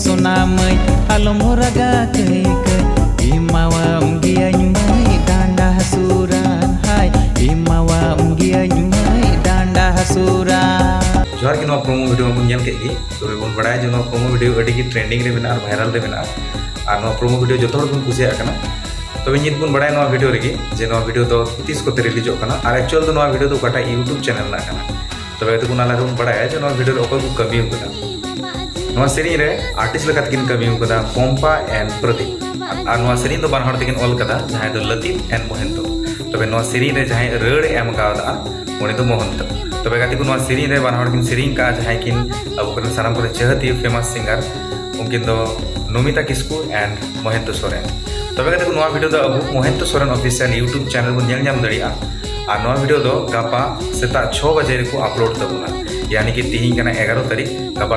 सोना मई आलम रागा कई कई इमावाम गियाኝ मई डांडा हसूरान हाय इमावाम गियाኝ मई डांडा हसूरान जोहार की प्रोमो वीडियो में नेल के तबे बन बड़ा जो प्रोमो वीडियो अड़ी ट्रेंडिंग रे मेना वायरल रे मेना और प्रोमो वीडियो जो बन कुसिया कना तबे नित बन बड़ा वीडियो रे जे वीडियो तो 30 को रिलीजो कना और एक्चुअल तो वीडियो तो काटा यूट्यूब चैनल ना कना तबे तो कुना लागे बन बड़ा जो वीडियो रे ओको कमी होकना सेरी रे आर्टिस्ट लगा तकिन कमी होकदा पंपा एंड प्रदीप और सेरी तो बार हर तकिन ऑल कदा जहां तो लतीफ एंड मोहंतो तबे सेरी रे जहां रड़ एम गावदा उनी तो मोहंतो तबे गाती को सेरी रे बार हर किन सेरी का जहां किन अब को साराम को चहती फेमस सिंगर उनकिन तो नमिता किस्कू एंड मोहंतो सोरेन तबे गाती को वीडियो तो अब Mohanto Soren official YouTube channel को नेल नाम दड़िया और वीडियो तो गापा सेता 6 बजे रे को अपलोड तबना यानी कि तीन 11 तारीख गबा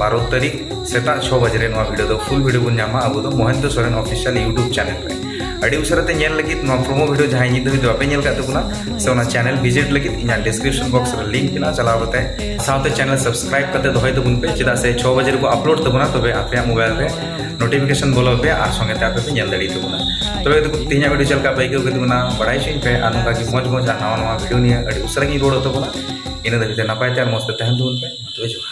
12 तारीख सेता 6 बजे रे वीडियो तो फुल वीडियो बन नामा अब तो Mohanto Soren official YouTube channel रे अड़ी उसरते नेल लगी प्रोमो वीडियो जहां नित दो आपे नेल का तबना से ओना चैनल विजिट लगी इना डिस्क्रिप्शन बॉक्स रे लिंक पिना चलाव बते साथे चैनल सब्सक्राइब करते दोय तबन पे चिदा से 6 बजे रे को अपलोड तबना तबे आपे मोबाइल रे नोटिफिकेशन बोलो पे और संगे ते आपे नेल दड़ी तबना तबे तो तीन वीडियो चलका पे के तबना बड़ाई छिन पे अनुका की मौज मौज नवा नवा वीडियो निया अड़ी उसरा की रोड तबना इन दबिते नपायते और मस्त तहन तबन पे तो